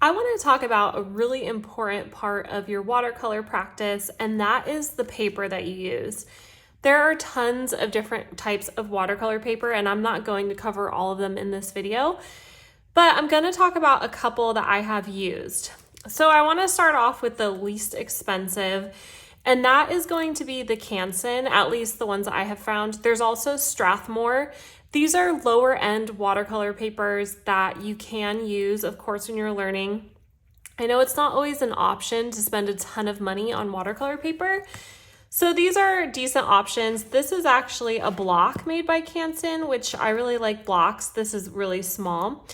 I want to talk about a really important part of your watercolor practice, and that is the paper that you use. There are tons of different types of watercolor paper, and I'm not going to cover all of them in this video, but I'm going to talk about a couple that I have used. So I want to start off with the least expensive, and that is going to be the Canson, at least the ones I have found. There's also Strathmore. These are lower end watercolor papers that you can use, of course, when you're learning. I know it's not always an option to spend a ton of money on watercolor paper. So these are decent options. This is actually a block made by Canson, which I really like blocks. This is really small.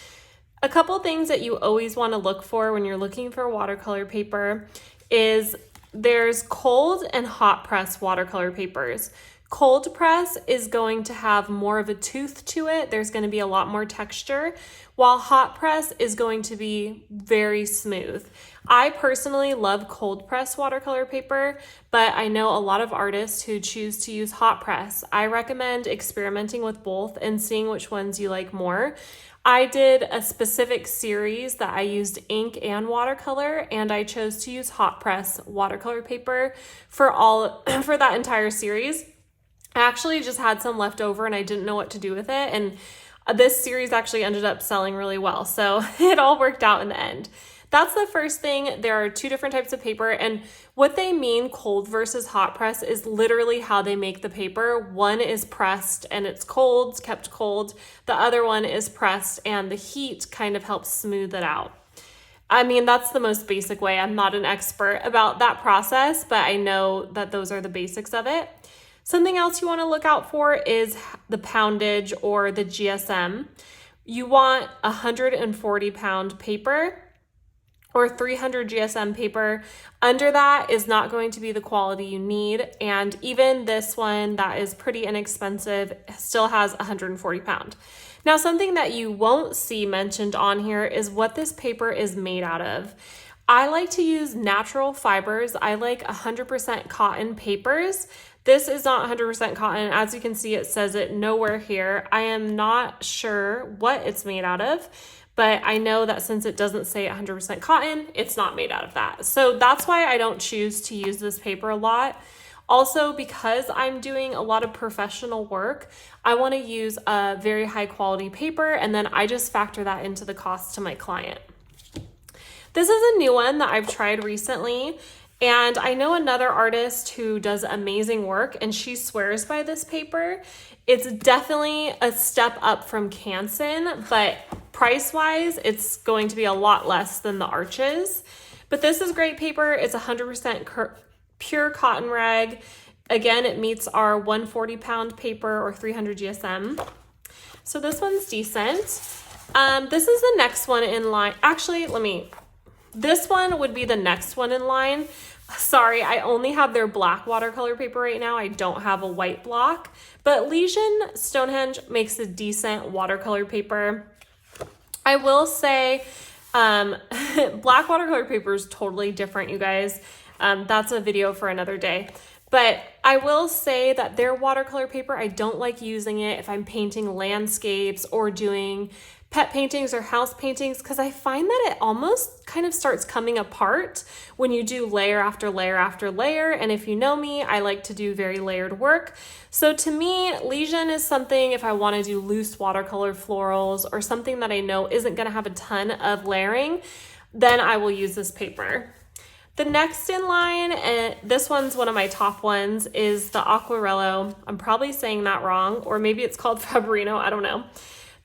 A couple things that you always want to look for when you're looking for watercolor paper is there's cold and hot press watercolor papers. Cold press is going to have more of a tooth to it. There's going to be a lot more texture, while hot press is going to be very smooth. I personally love cold press watercolor paper, but I know a lot of artists who choose to use hot press. I recommend experimenting with both and seeing which ones you like more. I did a specific series that I used ink and watercolor, and I chose to use hot press watercolor paper for that entire series. I actually just had some left over and I didn't know what to do with it. And this series actually ended up selling really well. So it all worked out in the end. That's the first thing. There are two different types of paper, and what they mean cold versus hot press is literally how they make the paper. One is pressed and it's cold, kept cold. The other one is pressed and the heat kind of helps smooth it out. I mean, that's the most basic way. I'm not an expert about that process, but I know that those are the basics of it. Something else you want to look out for is the poundage or the GSM. You want 140 pound paper or 300 GSM paper. Under that is not going to be the quality you need. And even this one that is pretty inexpensive still has 140 pound. Now, something that you won't see mentioned on here is what this paper is made out of. I like to use natural fibers. I like 100% cotton papers. This is not 100% cotton. As you can see, it says it nowhere here. I am not sure what it's made out of, but I know that since it doesn't say 100% cotton, it's not made out of that. So that's why I don't choose to use this paper a lot. Also, because I'm doing a lot of professional work, I want to use a very high quality paper, and then I just factor that into the cost to my client. This is a new one that I've tried recently. And I know another artist who does amazing work, and she swears by this paper. It's definitely a step up from Canson, but price-wise, it's going to be a lot less than the Arches. But this is great paper. It's 100% pure cotton rag. Again, it meets our 140 pound paper or 300 GSM. So this one's decent. This is the next one in line. Actually, this one would be the next one in line. Sorry, I only have their black watercolor paper right now. I don't have a white block, but Legion Stonehenge makes a decent watercolor paper. I will say black watercolor paper is totally different, you guys. That's a video for another day. But I will say that their watercolor paper, I don't like using it if I'm painting landscapes or doing pet paintings or house paintings, because I find that it almost kind of starts coming apart when you do layer after layer after layer. And if you know me, I like to do very layered work. So to me, Legion is something if I want to do loose watercolor florals or something that I know isn't going to have a ton of layering, then I will use this paper. The next in line, and this one's one of my top ones, is the Aquarello. I'm probably saying that wrong, or maybe it's called Fabrino, I don't know.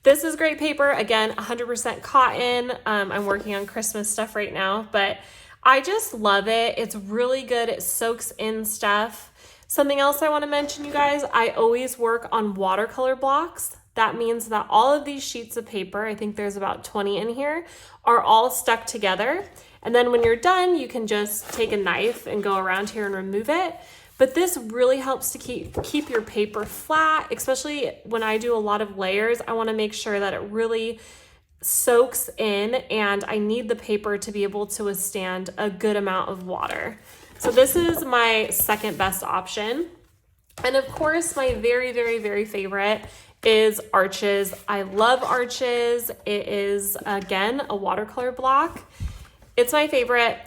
This is great paper. Again, 100% cotton. I'm working on Christmas stuff right now, but I just love it. It's really good. It soaks in stuff. Something else I want to mention, you guys, I always work on watercolor blocks. That means that all of these sheets of paper, I think there's about 20 in here, are all stuck together. And then when you're done, you can just take a knife and go around here and remove it. But this really helps to keep your paper flat, especially when I do a lot of layers. I want to make sure that it really soaks in, and I need the paper to be able to withstand a good amount of water. So this is my second best option. And of course, my very, very, very favorite is Arches. I love Arches. It is, again, a watercolor block. It's my favorite.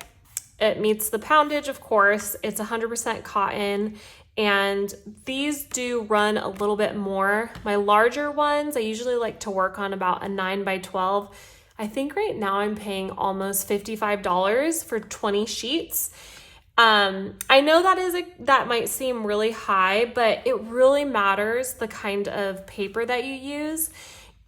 It meets the poundage, of course. It's 100% cotton, and these do run a little bit more. My larger ones, I usually like to work on about a 9x12. I think right now I'm paying almost $55 for 20 sheets. I know that might seem really high, but it really matters the kind of paper that you use.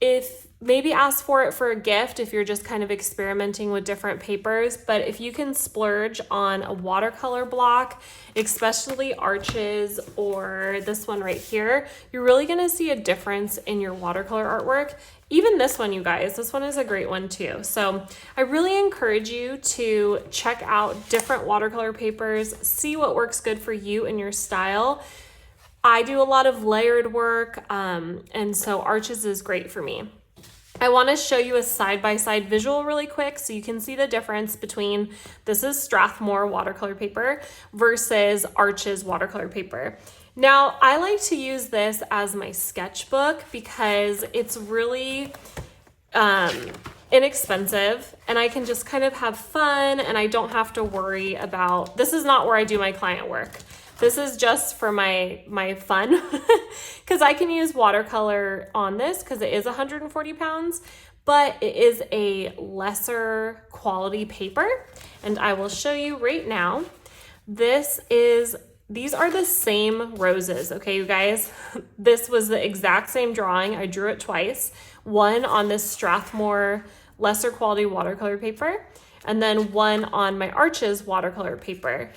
If maybe ask for it for a gift if you're just kind of experimenting with different papers, but if you can splurge on a watercolor block, especially arches or this one right here, you're really gonna see a difference in your watercolor artwork. Even this one, you guys, this one is a great one too. So I really encourage you to check out different watercolor papers, see what works good for you and your style. I do a lot of layered work, and so arches is great for me. I want to show you a side-by-side visual really quick so you can see the difference between, this is Strathmore watercolor paper versus Arches watercolor paper. Now, I like to use this as my sketchbook because it's really inexpensive and I can just kind of have fun and I don't have to worry about, this is not where I do my client work. This is just for my fun because I can use watercolor on this because it is 140 pounds, but it is a lesser quality paper. And I will show you right now. These are the same roses, okay, you guys? This was the exact same drawing. I drew it twice. One on this Strathmore lesser quality watercolor paper, and then one on my Arches watercolor paper.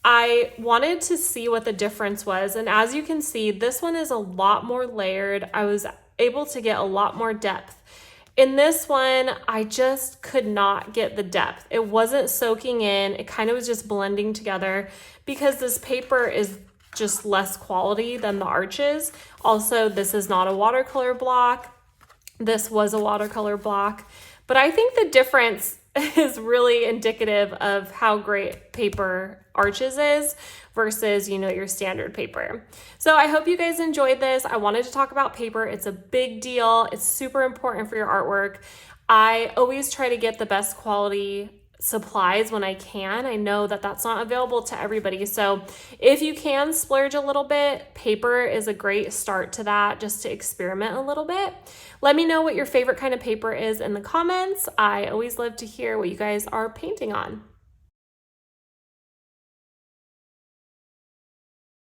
I wanted to see what the difference was, and as you can see, this one is a lot more layered. I was able to get a lot more depth. In this one, I just could not get the depth. It wasn't soaking in. It kind of was just blending together because this paper is just less quality than the Arches. Also, this is not a watercolor block. This was a watercolor block, but I think the difference is really indicative of how great paper Arches is versus, you know, your standard paper. So I hope you guys enjoyed this. I wanted to talk about paper. It's a big deal. It's super important for your artwork. I always try to get the best quality supplies when I can. I know that that's not available to everybody. So if you can splurge a little bit, paper is a great start to that, just to experiment a little bit. Let me know what your favorite kind of paper is in the comments. I always love to hear what you guys are painting on.